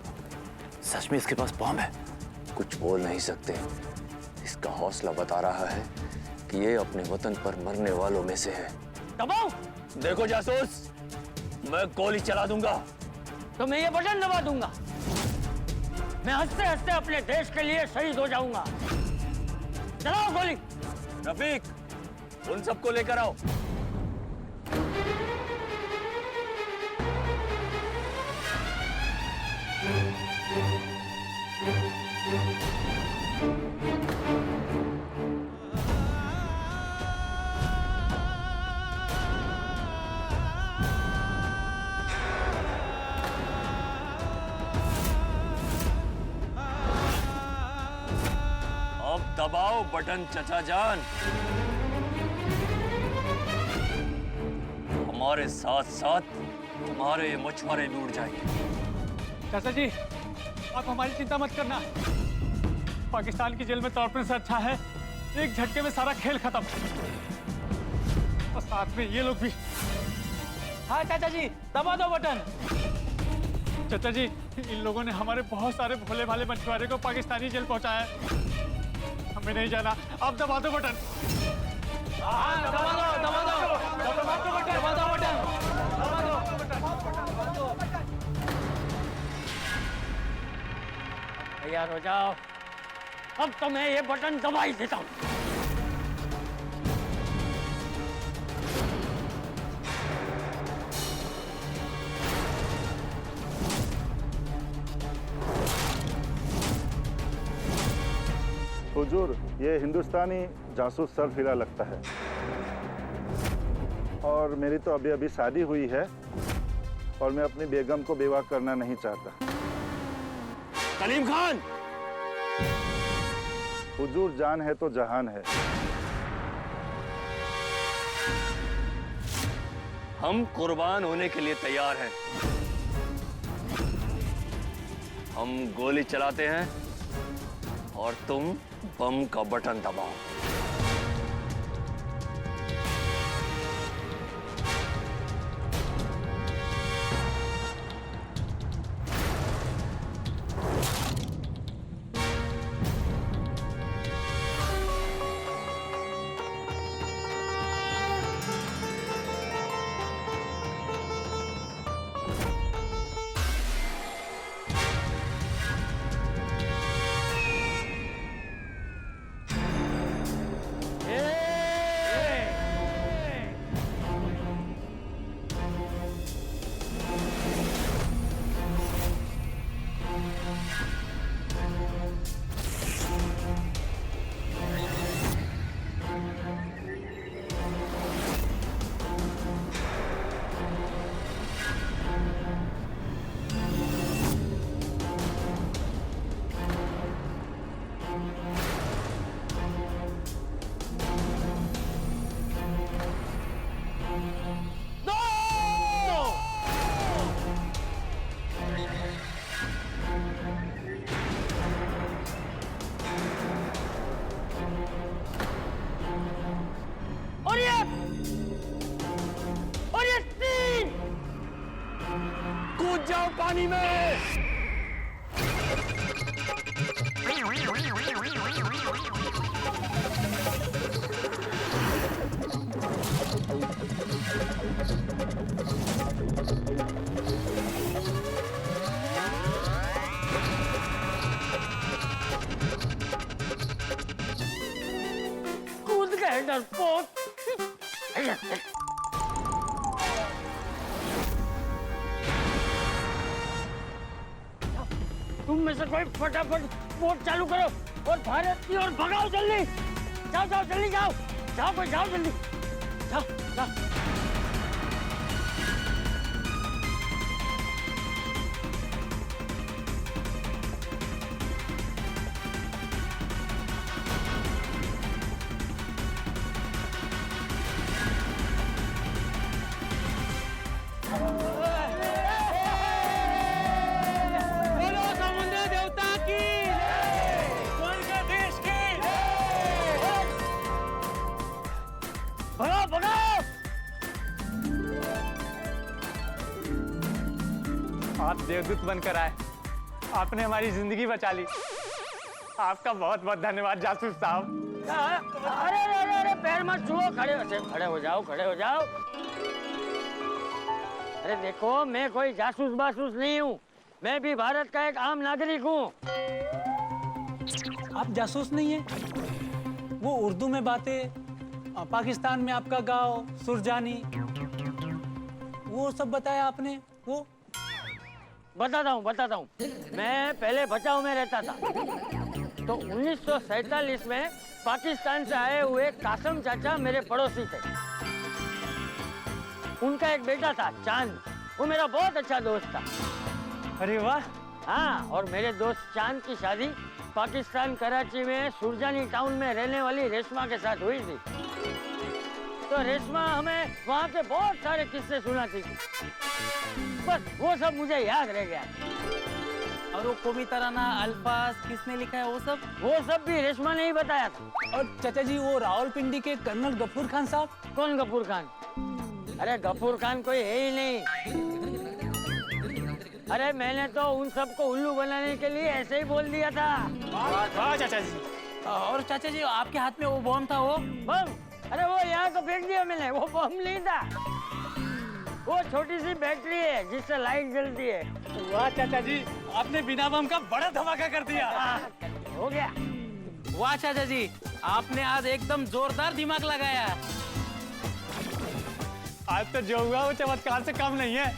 [SPEAKER 3] सच में इसके पास बम है?
[SPEAKER 16] कुछ बोल नहीं सकते। इसका हौसला बता रहा है कि ये अपने वतन पर मरने वालों में से है।
[SPEAKER 8] दबाओ।
[SPEAKER 3] देखो जासूस, मैं गोली चला दूंगा
[SPEAKER 8] तो मैं ये बटन दबा दूंगा। मैं हंसते हंसते अपने देश के लिए शहीद हो जाऊंगा। चलाओ गोली।
[SPEAKER 3] रफीक, उन सबको लेकर आओ। अब दबाओ बटन चचा जान। हमारे साथ साथ तुम्हारे ये मछुआरे भी उड़ जाएंगे।
[SPEAKER 15] चाचा जी, आप हमारी चिंता मत करना। पाकिस्तान की जेल में तड़पने से अच्छा है एक झटके में सारा खेल खत्म। और साथ में ये लोग भी। हाँ चाचा जी, दबा दो बटन। चाचा जी, इन लोगों ने हमारे बहुत सारे भोले भाले मछुआरे को पाकिस्तानी जेल पहुंचाया है। हमें नहीं जाना, आप दबा दो बटन। दबा दो, दबा दो, दबा दो बटन, दबा दो बटन, दबा दो।
[SPEAKER 8] तैयार हो जाओ, अब तो मैं ये बटन दबा ही देता हूँ।
[SPEAKER 13] हुजूर, ये हिंदुस्तानी जासूस सर फिरा लगता है और मेरी तो अभी अभी शादी हुई है और मैं अपनी बेगम को बेवा करना नहीं चाहता।
[SPEAKER 3] कलीम खान!
[SPEAKER 13] हुजूर, जान है तो जहान है।
[SPEAKER 3] हम कुर्बान होने के लिए तैयार हैं। हम गोली चलाते हैं और तुम बम का बटन दबाओ। कूद जाओ पानी में।
[SPEAKER 8] कूद गए डरपोक। तुम में से कोई फटाफट बोट चालू करो और भारत की ओर भगाओ जल्दी। जाओ जाओ जल्दी जाओ, जाओ कोई जाओ जल्दी, जाओ जाओ।
[SPEAKER 3] आप देवदूत बनकर आए, आपने हमारी जिंदगी बचा ली। आपका बहुत बहुत धन्यवाद जासूस साहब।
[SPEAKER 8] अरे अरे अरे अरे पैर मत छुओ, खड़े हो जाओ, खड़े हो जाओ। अरे देखो, मैं कोई जासूस बासूस नहीं हूँ, मैं भी भारत का एक आम नागरिक हूँ।
[SPEAKER 3] आप जासूस नहीं है? वो उर्दू में बातें, पाकिस्तान में आपका गांव सुरजानी, वो सब बताया आपने। वो
[SPEAKER 8] बताता हूँ। मैं पहले बचाव में रहता था, तो 1947 में पाकिस्तान से आए हुए कासम चाचा मेरे पड़ोसी थे। उनका एक बेटा था चांद, वो मेरा बहुत अच्छा दोस्त था।
[SPEAKER 3] अरे वाह।
[SPEAKER 8] हाँ, और मेरे दोस्त चांद की शादी पाकिस्तान कराची में सुरजानी टाउन में रहने वाली रेशमा के साथ हुई थी। तो रेशमा हमें वहाँ के बहुत सारे किस्से सुनाती थी, बस वो सब मुझे याद रह गया।
[SPEAKER 3] और वो कौमी तराना अल्फाज किसने लिखा है? वो सब भी रेशमा ने ही बताया था। और चाचा जी, वो रावलपिंडी के कर्नल गफूर खान साहब?
[SPEAKER 8] कौन गफूर खान? अरे गफूर खान कोई है ही नहीं। अरे मैंने तो उन सबको उल्लू बनाने के लिए ऐसे ही बोल दिया था।
[SPEAKER 3] वाह चाचा जी। और चाचा जी, आपके हाथ में वो बम था? वो
[SPEAKER 8] बम? अरे वो यहाँ तो फेंक दिया मैंने, वो बम नहीं था, वो छोटी सी बैटरी है जिससे लाइट जलती है।
[SPEAKER 3] वाह चाचा जी, आपने बिना बम का बड़ा धमाका कर दिया।
[SPEAKER 8] हो गया।
[SPEAKER 3] वाह चाचा जी, आपने आज एकदम जोरदार दिमाग लगाया। आज तो जो हुआ वो चमत्कार से कम नहीं है।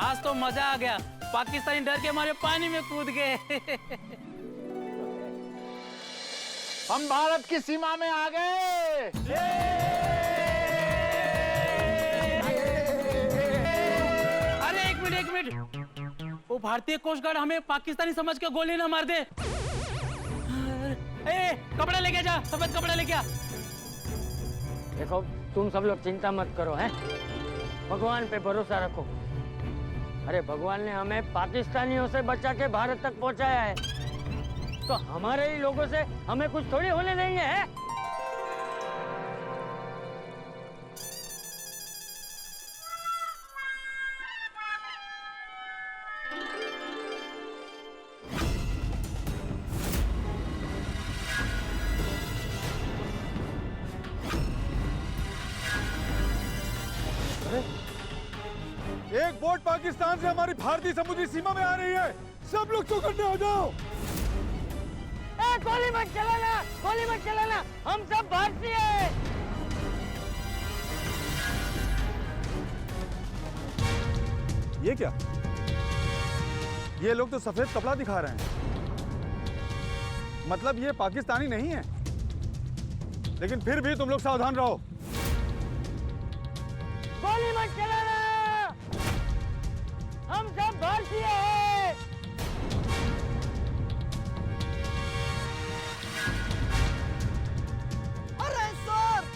[SPEAKER 3] आज तो मजा आ गया, पाकिस्तानी डर के मारे पानी में कूद गए।
[SPEAKER 14] हम भारत की सीमा में आ गए।
[SPEAKER 3] अरे एक मिनट, वो भारतीय कोस्ट गार्ड हमें पाकिस्तानी समझ के गोली ना मार दे। कपड़ा लेके जा, सफेद कपड़ा लेके आ।
[SPEAKER 8] देखो, तुम सब लोग चिंता मत करो, हैं? भगवान पे भरोसा रखो। अरे भगवान ने हमें पाकिस्तानियों से बचा के भारत तक पहुंचाया है, तो हमारे ही लोगों से हमें कुछ थोड़ी होने देंगे, हैं?
[SPEAKER 14] एक बोट पाकिस्तान से हमारी भारतीय समुद्री सीमा में आ रही है, सब लोग चौकन्ने हो जाओ।
[SPEAKER 8] गोली मत चलाना, गोली मत चलाना, हम सब भारतीय हैं।
[SPEAKER 14] ये क्या? ये लोग तो सफेद कपड़ा दिखा रहे हैं, मतलब ये पाकिस्तानी नहीं है। लेकिन फिर भी तुम लोग सावधान रहो।
[SPEAKER 8] गोली मत चलाना, हम सब भारतीय हैं।
[SPEAKER 17] अरे सर,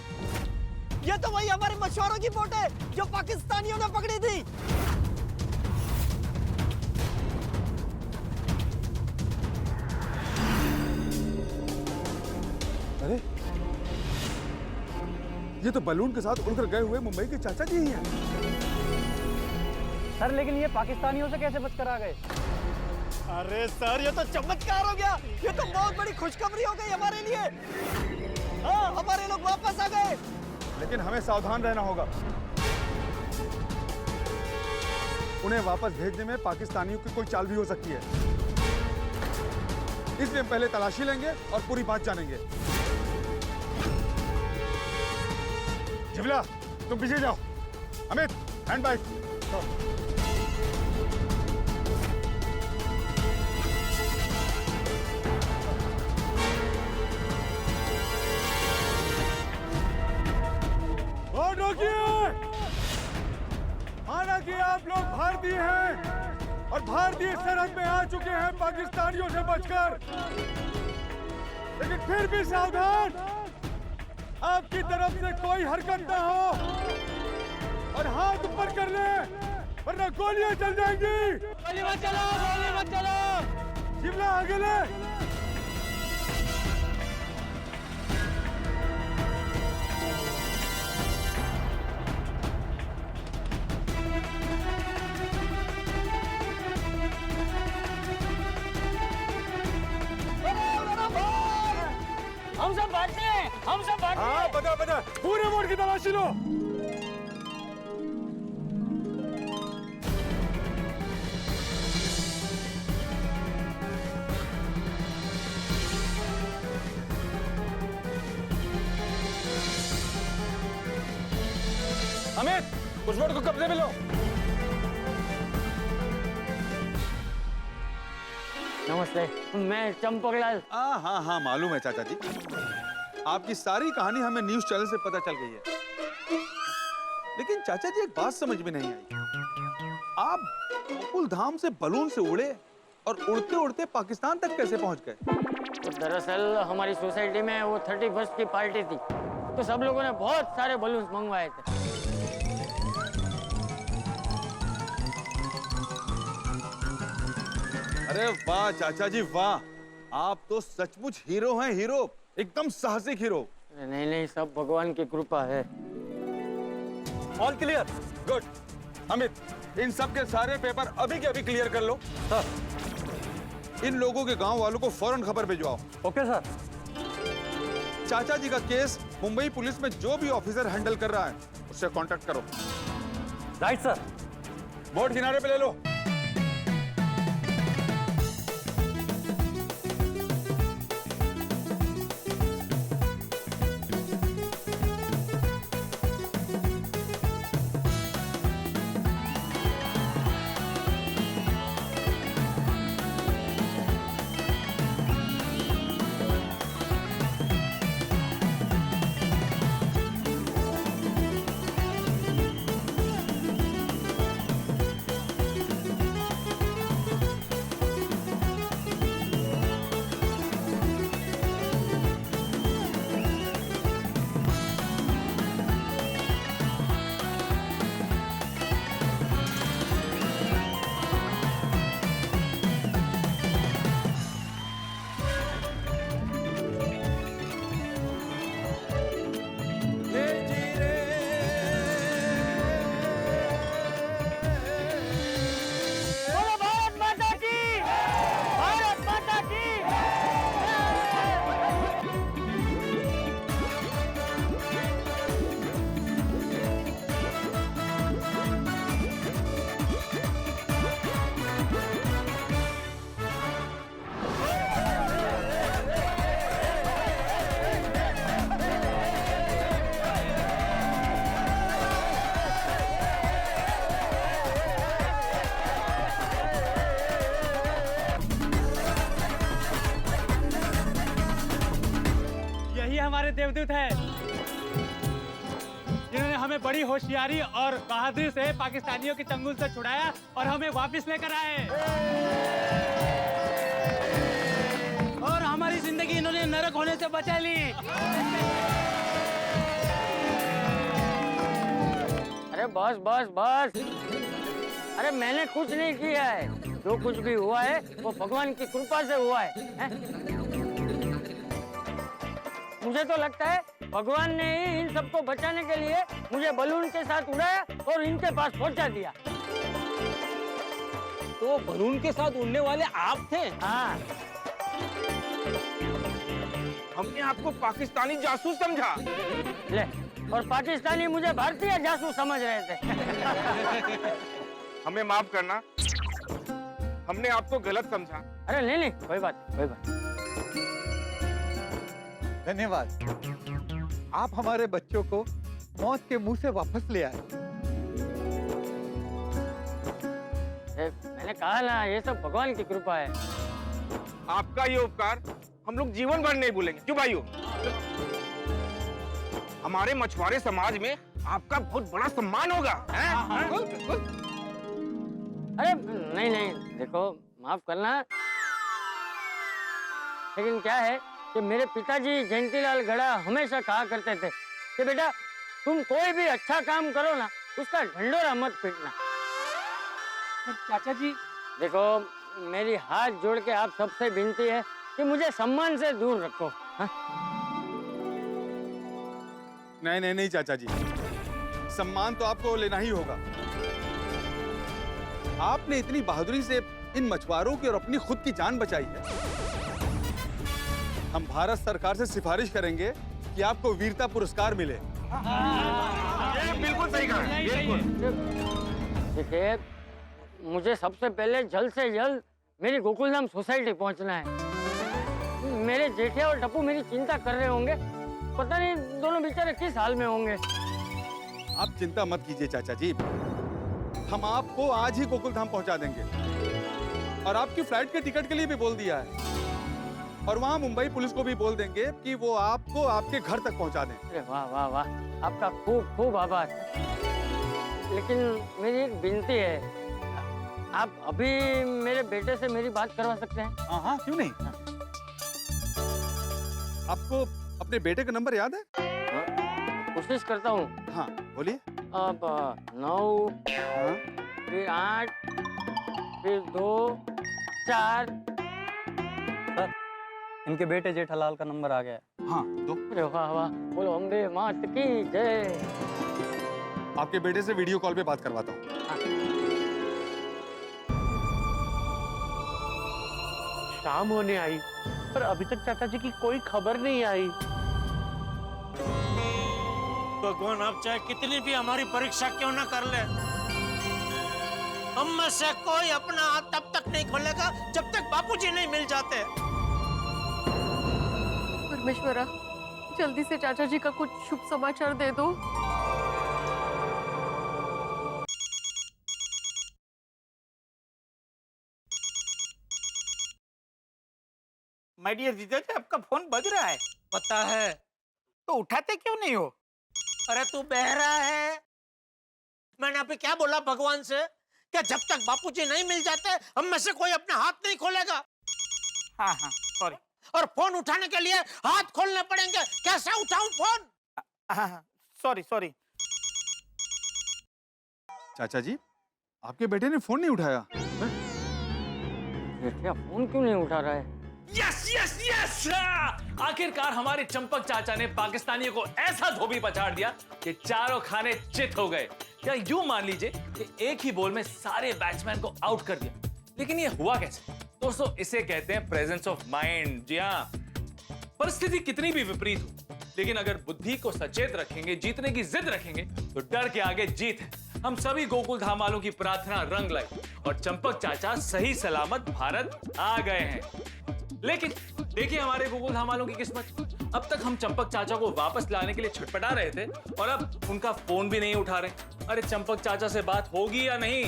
[SPEAKER 17] ये तो वही हमारे मछुआरों की बोट है जो पाकिस्तानियों ने पकड़ी थी।
[SPEAKER 14] अरे ये तो बलून के साथ उड़कर गए हुए मुंबई के चाचा जी ही हैं।
[SPEAKER 17] सर, लेकिन ये पाकिस्तानियों से कैसे बचकर आ गए? अरे सर, ये तो चमत्कार हो गया, ये तो बहुत बड़ी खुशखबरी हो गई हमारे लिए। हाँ, हमारे लोग वापस आ गए।
[SPEAKER 14] लेकिन हमें सावधान रहना होगा। उन्हें वापस भेजने में पाकिस्तानियों की कोई चाल भी हो सकती है, इसलिए हम पहले तलाशी लेंगे और पूरी बात जानेंगे। जिबला, तुम पीछे जाओ। Amit, hand bike. माना कि आप लोग भारतीय हैं और भारतीय सरहद में आ चुके हैं पाकिस्तानियों से बचकर, लेकिन फिर भी सावधान, आपकी तरफ से कोई हरकत ना हो और हाथ ऊपर कर ले, वरना गोलियां चल जाएंगी।
[SPEAKER 3] गोली मत चलो, गोली मत चलो।
[SPEAKER 14] शिमला आगे ले। पूरे मोड़ की तलाशी लो।
[SPEAKER 6] अमित, उस बोर्ड को कब्जे में लो।
[SPEAKER 8] नमस्ते, मैं चंपकलाल।
[SPEAKER 18] हाँ हाँ मालूम है चाचा जी, आपकी सारी कहानी हमें न्यूज चैनल से पता चल गई है। लेकिन चाचा जी एक बात समझ में नहीं आई, आप गोकुल धाम से बलून से उड़े और उड़ते उड़ते पाकिस्तान तक कैसे पहुंच गए?
[SPEAKER 8] तो दरअसल हमारी सोसाइटी में वो 31st की पार्टी थी, तो सब लोगों ने बहुत सारे बलून्स मंगवाए थे।
[SPEAKER 18] अरे वाह चाचा जी वाह, आप तो सचमुच हीरो हैं, हीरो, एकदम साहसिक हीरो।
[SPEAKER 8] नहीं नहीं, सब भगवान की कृपा है।
[SPEAKER 18] All clear, good. अमित, इन सब के सारे पेपर अभी के अभी क्लियर कर लो। सर, इन लोगों के गांव वालों को फौरन खबर भिजवाओ।
[SPEAKER 17] Okay sir.
[SPEAKER 18] चाचा जी का केस मुंबई पुलिस में जो भी ऑफिसर हैंडल कर रहा है उससे कांटेक्ट करो।
[SPEAKER 17] Right sir.
[SPEAKER 18] बोर्ड किनारे पे ले लो।
[SPEAKER 17] हमारे देवदूत हैं, जिन्होंने हमें बड़ी होशियारी और बहादुरी से पाकिस्तानियों के चंगुल से छुड़ाया और हमें वापस लेकर आए। और हमारी जिंदगी इन्होंने नरक होने से बचा ली।
[SPEAKER 8] अरे बस बस बस, अरे मैंने कुछ नहीं किया है, जो कुछ भी हुआ है वो भगवान की कृपा से हुआ है? मुझे तो लगता है भगवान ने ही इन सबको बचाने के लिए मुझे बलून के साथ उड़ाया और इनके पास पहुंचा दिया।
[SPEAKER 17] तो बलून के साथ उड़ने वाले आप थे?
[SPEAKER 8] हाँ।
[SPEAKER 17] हमने आपको पाकिस्तानी जासूस समझा।
[SPEAKER 8] ले, और पाकिस्तानी मुझे भारतीय जासूस समझ रहे थे।
[SPEAKER 17] हमें माफ करना, हमने आपको गलत समझा।
[SPEAKER 8] अरे नहीं नहीं, कोई बात कोई बात।
[SPEAKER 12] धन्यवाद, आप हमारे बच्चों को मौत के मुंह से वापस ले आए।
[SPEAKER 8] मैंने कहा ना, ये सब भगवान की कृपा है।
[SPEAKER 17] आपका ये उपकार हम लोग जीवन भर नहीं भूलेंगे। क्यों भाइयों? हमारे मछुआरे समाज में आपका बहुत बड़ा सम्मान होगा।
[SPEAKER 8] अरे नहीं नहीं, देखो माफ करना, लेकिन क्या है कि मेरे पिताजी जयंतीलाल गड़ा हमेशा कहा करते थे कि बेटा तुम कोई भी अच्छा काम करो ना, उसका ढंढोरा मत पीटना।
[SPEAKER 17] चाचा जी,
[SPEAKER 8] देखो मेरी हाथ जोड़ के आप सबसे विनती है कि मुझे सम्मान से दूर रखो। हाँ?
[SPEAKER 18] नहीं नहीं नहीं चाचा जी, सम्मान तो आपको लेना ही होगा। आपने इतनी बहादुरी से इन मछुआरों की और अपनी खुद की जान बचाई है। हम भारत सरकार से सिफारिश करेंगे कि आपको वीरता पुरस्कार मिले।
[SPEAKER 14] ये बिल्कुल सही कहा, बिल्कुल।
[SPEAKER 8] देखिए, मुझे सबसे पहले जल्द से जल्द मेरी गोकुलधाम सोसाइटी पहुंचना है। मेरे जेठे और टप्पू मेरी चिंता कर रहे होंगे, पता नहीं दोनों बेचारे किस हाल में होंगे।
[SPEAKER 18] आप चिंता मत कीजिए चाचा जी, हम आपको आज ही गोकुलधाम पहुंचा देंगे और आपकी फ्लाइट के टिकट के लिए भी बोल दिया है और वहां मुंबई पुलिस को भी बोल देंगे कि वो आपको आपके घर तक पहुंचा दें।
[SPEAKER 8] अरे वाह वाह वाह, आपका खूब खूब आभार। लेकिन मेरी एक विनती है, आप अभी मेरे बेटे से मेरी बात करवा सकते हैं?
[SPEAKER 18] हाँ हाँ, क्यों नहीं। आपको अपने बेटे का नंबर याद है?
[SPEAKER 8] कोशिश करता हूँ।
[SPEAKER 18] हाँ बोलिए।
[SPEAKER 8] अब 9 फिर 8 फिर 2 4।
[SPEAKER 17] सर, इनके बेटे जेठालाल का नंबर आ गया है।
[SPEAKER 18] हाँ दो।
[SPEAKER 8] अरे वाह वाह, बोलो अम्बे मात की जय।
[SPEAKER 18] आपके बेटे से वीडियो कॉल पे बात करवाता हूँ।
[SPEAKER 2] शाम होने आई पर अभी तक चाचा जी की कोई खबर नहीं आई।
[SPEAKER 17] भगवान आप चाहे कितनी भी हमारी परीक्षा क्यों ना कर ले, हम में से कोई अपना हाथ तब तक नहीं खोलेगा जब तक बापूजी नहीं मिल जाते।
[SPEAKER 10] परमेश्वरा, जल्दी से चाचा जी का कुछ शुभ समाचार दे दो।
[SPEAKER 17] माय डियर जीजा जी, आपका फोन बज रहा है। पता है, तो उठाते क्यों नहीं हो? अरे तू बहरा है। मैंने अभी क्या बोला भगवान से, क्या जब तक बापूजी नहीं मिल जाते हम में से कोई अपना हाथ नहीं खोलेगा। हाँ हाँ सॉरी। और फोन उठाने के लिए हाथ खोलने पड़ेंगे, कैसे उठाऊं फोन? हाँ सॉरी सॉरी।
[SPEAKER 18] चाचा जी, आपके बेटे ने फोन नहीं उठाया।
[SPEAKER 8] बेटा फोन क्यों नहीं उठा रहा है?
[SPEAKER 15] यस यस यस, आखिरकार हमारे चंपक चाचा ने पाकिस्तानियों को ऐसा धोबी पछाड़ दिया कि चारों खाने चित हो गए। या यूं मान लीजिए कि एक ही बॉल में सारे बैट्समैन को आउट कर दिया। लेकिन ये हुआ कैसे? दोस्तों, इसे कहते हैं प्रेजेंस ऑफ माइंड। जी हाँ, परिस्थिति कितनी भी विपरीत हो, लेकिन अगर बुद्धि को सचेत रखेंगे, जीतने की जिद रखेंगे, तो डर के आगे जीत है। हम सभी गोकुल धाम वालों की प्रार्थना रंग लाई और चंपक चाचा सही सलामत भारत आ गए हैं। लेकिन देखिए हमारे गोकुल धाम वालों की किस्मत, अब तक हम चंपक चाचा को वापस लाने के लिए छटपटा रहे थे और अब उनका फोन भी नहीं उठा रहे। अरे चंपक चाचा से बात होगी या नहीं?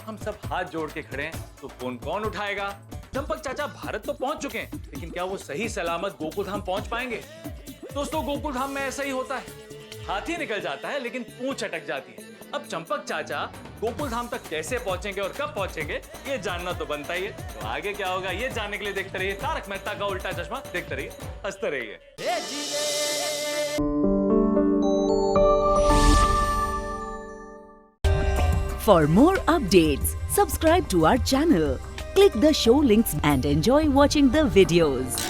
[SPEAKER 15] हम सब हाथ जोड़ के खड़े हैं, तो फोन कौन उठाएगा? चंपक चाचा भारत तो पहुंच चुके हैं, लेकिन क्या वो सही सलामत गोकुल धाम पहुंच पाएंगे? दोस्तों, गोकुल धाम में ऐसा ही होता है, हाथी निकल जाता है लेकिन पूंछ अटक जाती है। अब चंपक चाचा गोकुल धाम तक कैसे पहुंचेंगे और कब पहुंचेंगे, ये जानना तो बनता ही है। तो आगे क्या होगा ये जानने के लिए देखते रहिए तारक मेहता का उल्टा चश्मा। देखते रहिए, हंसते रहिए।
[SPEAKER 19] For more updates, subscribe to our channel, click the show links and enjoy watching the videos.